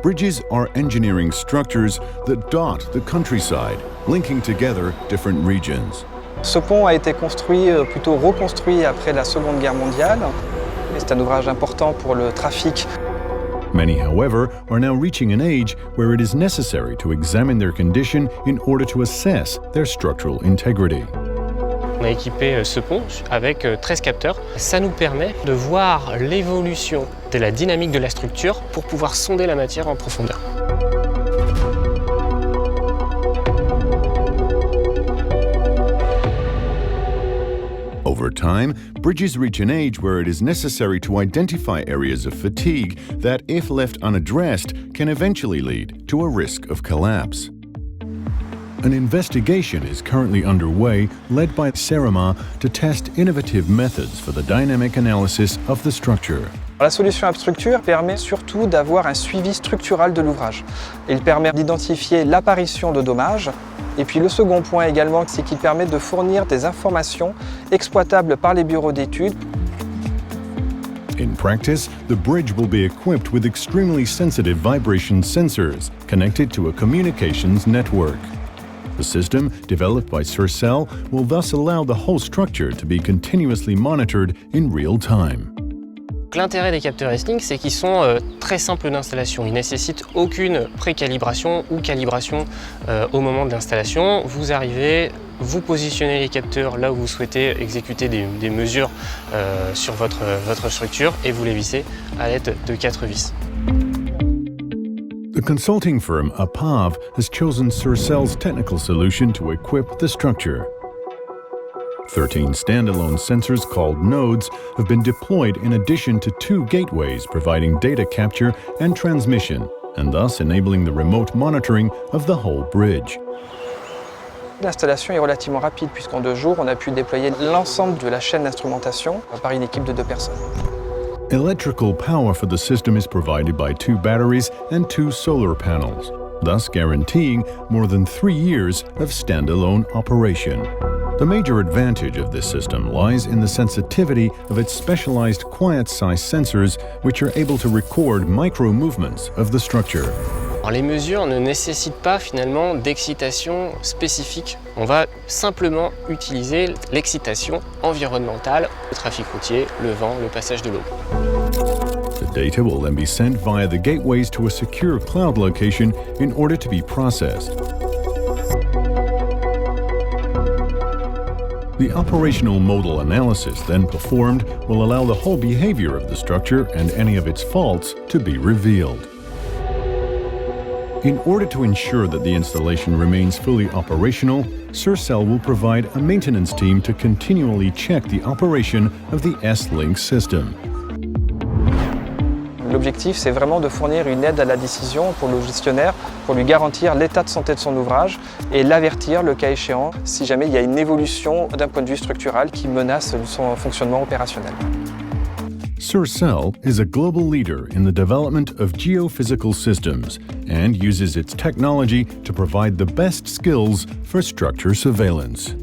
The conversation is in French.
Bridges are engineering structures that dot the countryside, linking together different regions. Ce pont a été construit, plutôt reconstruit après la Seconde Guerre mondiale. C'est un ouvrage important pour le trafic. Many, however, are now reaching an age where it is necessary to examine their condition in order to assess their structural integrity. On a équipé ce pont avec 13 capteurs. Ça nous permet de voir l'évolution de la dynamique de la structure pour pouvoir sonder la matière en profondeur. Over time, bridges reach an age where it is necessary to identify areas of fatigue that, if left unaddressed, can eventually lead to a risk of collapse. An investigation is currently underway, led by Cerema, to test innovative methods for the dynamic analysis of the structure. La solution AppStructure permet surtout d'avoir un suivi structural de l'ouvrage. Il permet d'identifier l'apparition de dommages. Et puis le second point également, c'est qu'il permet de fournir des informations exploitables par les bureaux d'études. In practice, the bridge will be equipped with extremely sensitive vibration sensors connected to a communications network. The system, developed by Cerema, will thus allow the whole structure to be continuously monitored in real time. L'intérêt des capteurs S-Lynks, c'est qu'ils sont très simples d'installation. Ils ne nécessitent aucune précalibration ou calibration au moment de l'installation. Vous arrivez, vous positionnez les capteurs là où vous souhaitez exécuter des mesures sur votre structure et vous les vissez à l'aide de 4 vis. The consulting firm APAV has chosen Cerema's technical solution to equip the structure. 13 standalone sensors called nodes have been deployed in addition to 2 gateways providing data capture and transmission, and thus enabling the remote monitoring of the whole bridge. L'installation est relativement rapide puisqu'en 2 jours, on a pu déployer l'ensemble de la chaîne d'instrumentation par une équipe de 2 personnes. Electrical power for the system is provided by 2 batteries and 2 solar panels, thus guaranteeing more than 3 years of standalone operation. The major advantage of this system lies in the sensitivity of its specialized quiet-size sensors, which are able to record micro-movements of the structure. Alors, les mesures ne nécessitent pas finalement d'excitation spécifique. On va simplement utiliser l'excitation environnementale, le trafic routier, le vent, le passage de l'eau. The data will then be sent via the gateways to a secure cloud location in order to be processed. The operational modal analysis then performed will allow the whole behavior of the structure and any of its faults to be revealed. In order to ensure that the installation remains fully operational, Cerema will provide a maintenance team to continually check the operation of the S-Lynks system. L'objectif, c'est vraiment de fournir une aide à la décision pour le gestionnaire, pour lui garantir l'état de santé de son ouvrage et l'avertir, le cas échéant, si jamais il y a une évolution d'un point de vue structural qui menace son fonctionnement opérationnel. Cerema is a global leader in the development of geophysical systems and uses its technology to provide the best skills for structure surveillance.